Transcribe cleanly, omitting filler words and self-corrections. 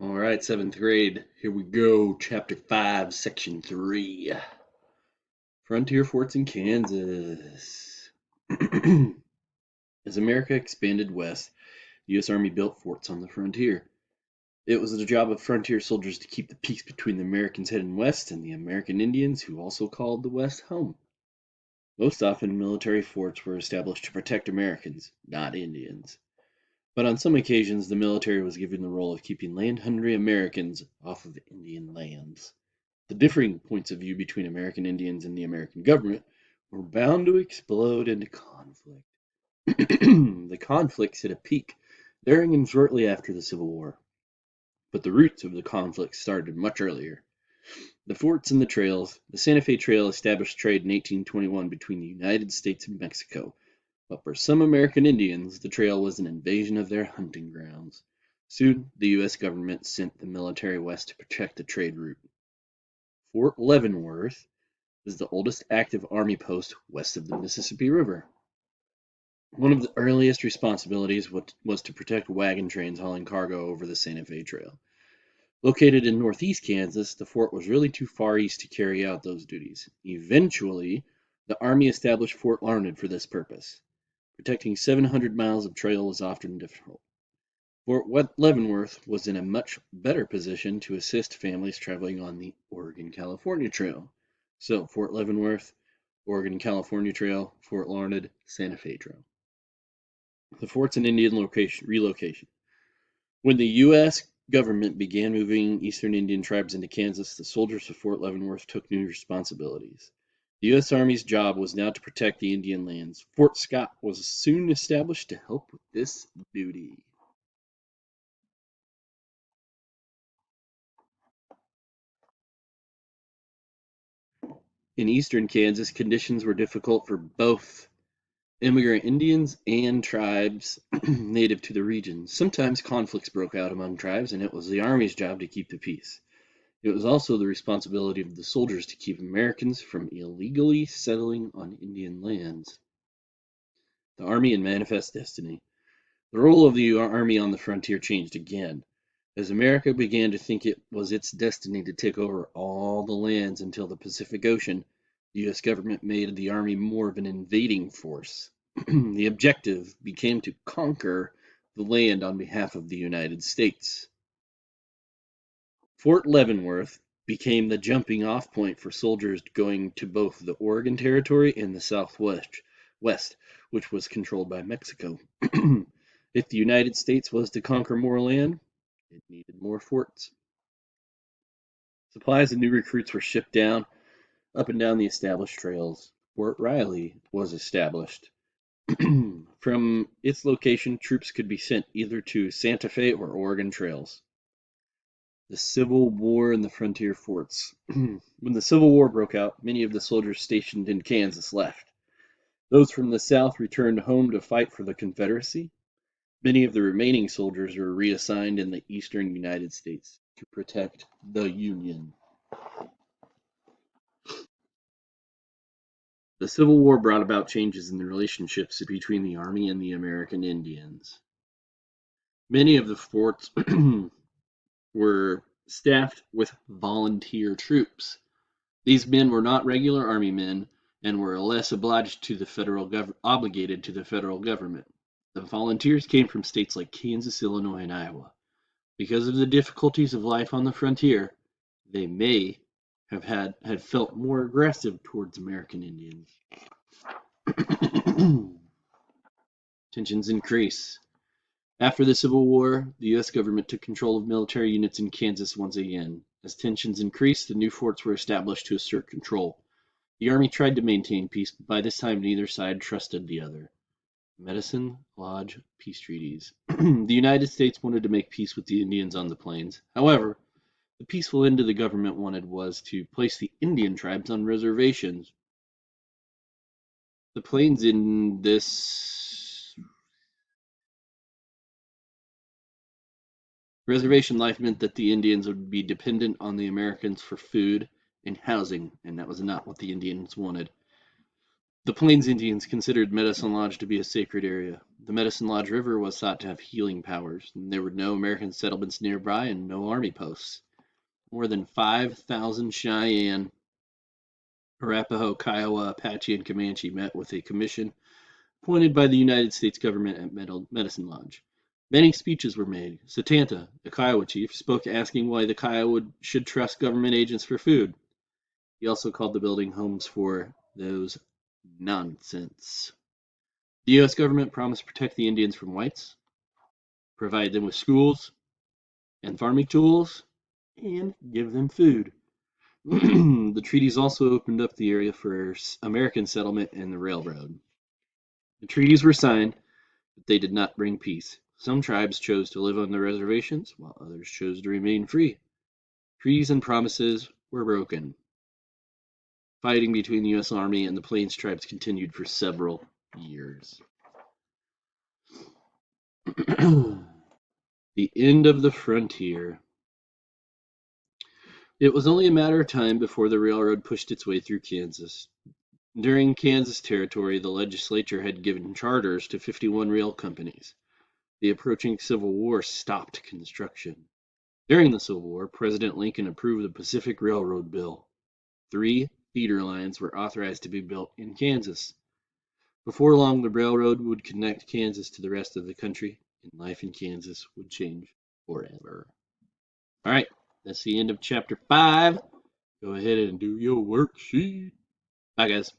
All right, seventh grade. Here we go. Chapter 5, Section 3. Frontier Forts in Kansas. As America expanded west, the U.S. Army built forts on the frontier. It was the job of frontier soldiers to keep the peace between the Americans heading west and the American Indians, who also called the West home. Most often, military forts were established to protect Americans, not Indians. But on some occasions, the military was given the role of keeping land-hungry Americans off of Indian lands. The differing points of view between American Indians and the American government were bound to explode into conflict. The conflicts hit a peak during and shortly after the Civil War, but the roots of the conflict started much earlier. The forts and the trails. The Santa Fe Trail established trade in 1821 between the United States and Mexico, but for some American Indians, the trail was an invasion of their hunting grounds. Soon, the U.S. government sent the military west to protect the trade route. Fort Leavenworth is the oldest active Army post west of the Mississippi River. One of the earliest responsibilities was to protect wagon trains hauling cargo over the Santa Fe Trail. Located in northeast Kansas, the fort was really too far east to carry out those duties. Eventually, the Army established Fort Larned for this purpose. Protecting 700 miles of trail was often difficult. Fort Leavenworth was in a much better position to assist families traveling on the Oregon-California Trail. So, Fort Leavenworth, Oregon-California Trail, Fort Larned, Santa Fe Trail. The forts and Indian relocation. When the U.S. government began moving Eastern Indian tribes into Kansas, the soldiers of Fort Leavenworth took new responsibilities. The U.S. Army's job was now to protect the Indian lands. Fort Scott was soon established to help with this duty. In eastern Kansas, conditions were difficult for both immigrant Indians and tribes native to the region. Sometimes conflicts broke out among tribes, and it was the Army's job to keep the peace. It was also the responsibility of the soldiers to keep Americans from illegally settling on Indian lands. The Army and Manifest Destiny. The role of the Army on the frontier changed again. As America began to think it was its destiny to take over all the lands until the Pacific Ocean, the U.S. government made the Army more of an invading force. The objective became to conquer the land on behalf of the United States. Fort Leavenworth became the jumping off point for soldiers going to both the Oregon Territory and the Southwest, which was controlled by Mexico. If the United States was to conquer more land, it needed more forts. Supplies and new recruits were shipped down, up and down the established trails. Fort Riley was established. From its location, troops could be sent either to Santa Fe or Oregon trails. The Civil War and the frontier forts. When the Civil War broke out, many of the soldiers stationed in Kansas left. Those from the South returned home to fight for the Confederacy. Many of the remaining soldiers were reassigned in the eastern United States to protect the Union. The Civil War brought about changes in the relationships between the Army and the American Indians. Many of the forts were staffed with volunteer troops. These men were not regular Army men and were less obligated to the federal government. The volunteers came from states like Kansas, Illinois, and Iowa. Because of the difficulties of life on the frontier, they may had felt more aggressive towards American Indians. Tensions increase. After the Civil War, the U.S. government took control of military units in Kansas once again. As tensions increased, the new forts were established to assert control. The Army tried to maintain peace, but by this time neither side trusted the other. Medicine Lodge Peace Treaties. The United States wanted to make peace with the Indians on the plains. However, the peaceful end the government wanted was to place the Indian tribes on reservations. The plains in this reservation life meant that the Indians would be dependent on the Americans for food and housing, and that was not what the Indians wanted. The Plains Indians considered Medicine Lodge to be a sacred area. The Medicine Lodge River was thought to have healing powers, and there were no American settlements nearby and no army posts. More than 5,000 Cheyenne, Arapaho, Kiowa, Apache, and Comanche met with a commission appointed by the United States government at Medicine Lodge. Many speeches were made. Satanta, a Kiowa chief, spoke asking why the Kiowa should trust government agents for food. He also called the building homes for those nonsense. The U.S. government promised to protect the Indians from whites, provide them with schools and farming tools, and give them food. The treaties also opened up the area for American settlement and the railroad. The treaties were signed, but they did not bring peace. Some tribes chose to live on the reservations, while others chose to remain free. Treaties and promises were broken. Fighting between the U.S. Army and the Plains tribes continued for several years. The end of the frontier. It was only a matter of time before the railroad pushed its way through Kansas. During Kansas Territory, the legislature had given charters to 51 rail companies. The approaching Civil War stopped construction. During the Civil War, President Lincoln approved the Pacific Railroad Bill. 3 feeder lines were authorized to be built in Kansas. Before long, the railroad would connect Kansas to the rest of the country, and life in Kansas would change forever. All right, that's the end of chapter 5. Go ahead and do your worksheet. Bye, guys.